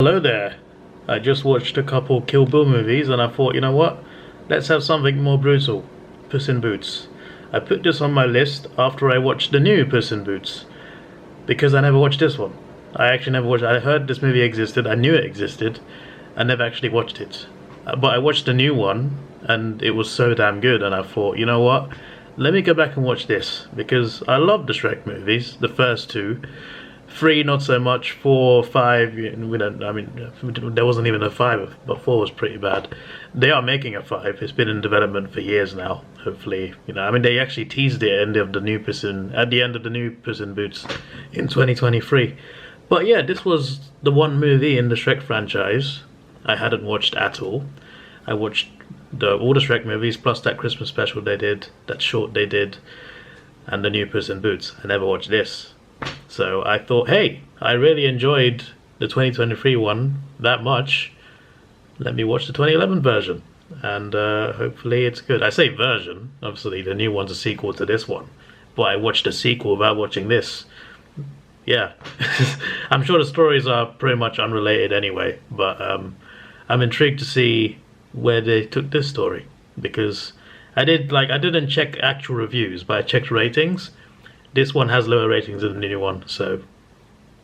Hello there. I just watched a couple Kill Bill movies and I thought, you know what? Let's have something more brutal. Puss in Boots. I put this on my list after I watched the new Puss in Boots. Because I never watched this one. I actually never watched it. I heard this movie existed, I knew it existed. I never actually watched it. But I watched the new one and it was so damn good and I thought, you know what? Let me go back and watch this. Because I love the Shrek movies, the first two. 3 not so much, 4, 5, we don't, I mean, there wasn't even a 5, but 4 was pretty bad. They are making a 5, it's been in development for years now, hopefully, I mean they actually teased it at the end of the new Puss in Boots in 2023. But yeah, this was the one movie in the Shrek franchise I hadn't watched at all. I watched all the Shrek movies, plus that Christmas special they did, that short they did, and the new Puss in Boots. I never watched this. So I thought, hey, I really enjoyed the 2023 one that much. Let me watch the 2011 version. And hopefully it's good. I say version, obviously the new one's a sequel to this one. But I watched the sequel without watching this. Yeah. I'm sure the stories are pretty much unrelated anyway. But I'm intrigued to see where they took this story. Because I didn't check actual reviews, but I checked ratings. This one has lower ratings than the new one, so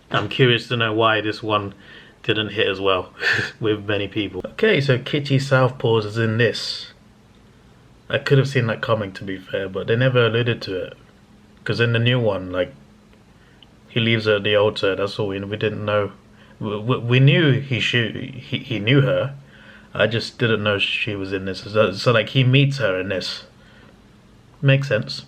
I'm curious to know why this one didn't hit as well with many people. Okay, so Kitty Southpaws is in this. I could have seen that coming, to be fair, but they never alluded to it. Because in the new one, he leaves her at the altar, that's all we didn't know. We knew he knew her, I just didn't know she was in this. So he meets her in this. Makes sense.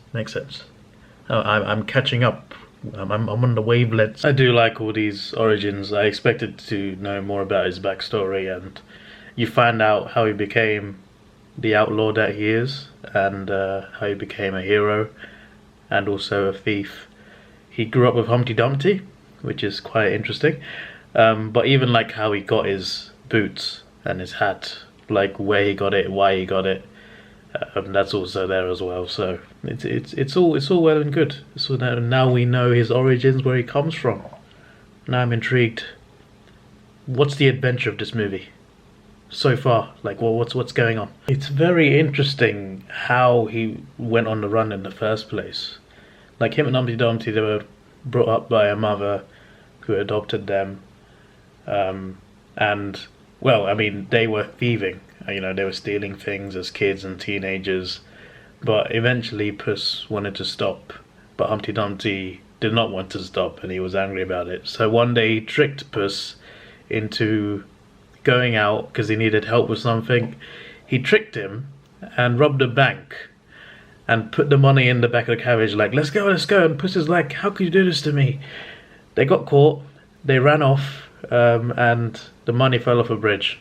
I'm catching up. I'm on the wavelets. I do like all these origins. I expected to know more about his backstory, and you find out how he became the outlaw that he is, and how he became a hero, and also a thief. He grew up with Humpty Dumpty, which is quite interesting. But even how he got his boots and his hat, where he got it, why he got it. That's also there as well, so it's all well and good. So now we know his origins, where he comes from. Now I'm intrigued. What's the adventure of this movie so far? What's going on? It's very interesting how he went on the run in the first place. Him and Humpty Dumpty, they were brought up by a mother who adopted them, and well, I mean, they were thieving. They were stealing things as kids and teenagers, but eventually Puss wanted to stop, but Humpty Dumpty did not want to stop and he was angry about it. So one day he tricked Puss into going out because he needed help with something. He tricked him and robbed a bank and put the money in the back of the carriage let's go, and Puss is like, how could you do this to me? They got caught, they ran off, and the money fell off a bridge.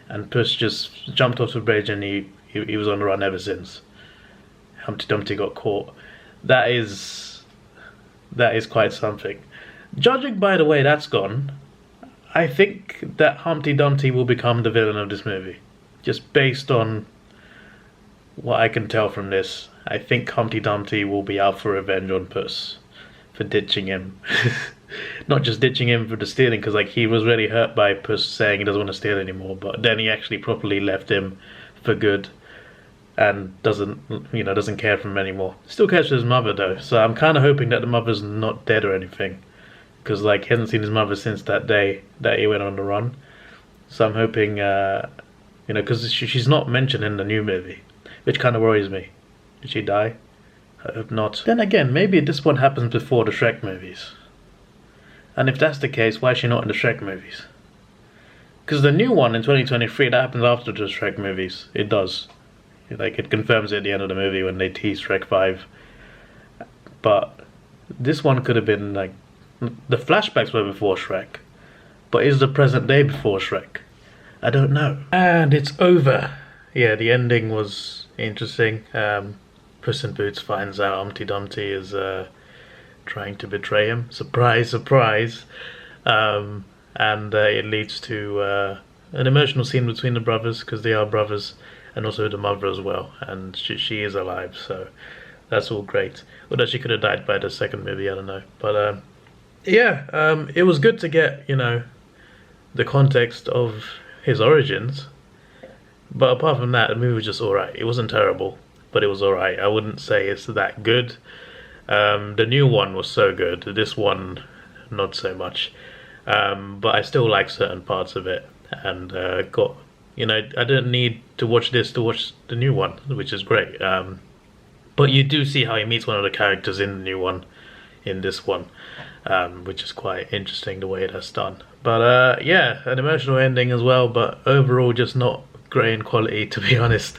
And Puss just jumped off the bridge and he was on the run ever since. Humpty Dumpty got caught. That is quite something. Judging by the way that's gone, I think that Humpty Dumpty will become the villain of this movie. Just based on what I can tell from this, I think Humpty Dumpty will be out for revenge on Puss for ditching him. Not just ditching him for the stealing, because he was really hurt by Puss saying he doesn't want to steal anymore, but then he actually properly left him for good and doesn't care for him anymore. Still cares for his mother though, so I'm kind of hoping that the mother's not dead or anything, because he hasn't seen his mother since that day that he went on the run. So I'm hoping, because she's not mentioned in the new movie, which kind of worries me. Did she die? I hope not. Then again, maybe this one happens before the Shrek movies. And if that's the case, why is she not in the Shrek movies? Because the new one in 2023, that happens after the Shrek movies. It does. It confirms it at the end of the movie when they tease Shrek 5. But this one could have been the flashbacks were before Shrek. But is the present day before Shrek? I don't know. And it's over. Yeah, the ending was interesting. Puss in Boots finds out Humpty Dumpty is trying to betray him. Surprise, surprise. And it leads to an emotional scene between the brothers, because they are brothers, and also the mother as well. And she is alive, so that's all great. Although she could have died by the second movie, I don't know. But yeah, it was good to get, the context of his origins. But apart from that, the movie was just alright. It wasn't terrible, but it was alright. I wouldn't say it's that good. The new one was so good. This one, not so much. But I still like certain parts of it. And I didn't need to watch this to watch the new one, which is great. But you do see how he meets one of the characters in the new one, in this one, which is quite interesting the way that's done. But yeah, an emotional ending as well, but overall just not great in quality, to be honest.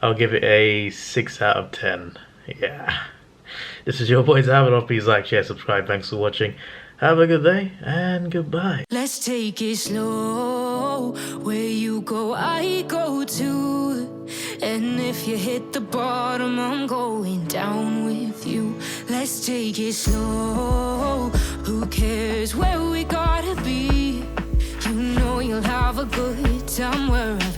I'll give it a 6 out of 10. Yeah. This is your boy Davidoff. Please like, share, subscribe. Thanks for watching. Have a good day and goodbye. Let's take it slow. Where you go, I go too. And if you hit the bottom, I'm going down with you. Let's take it slow. Who cares where we gotta be? You know you'll have a good time wherever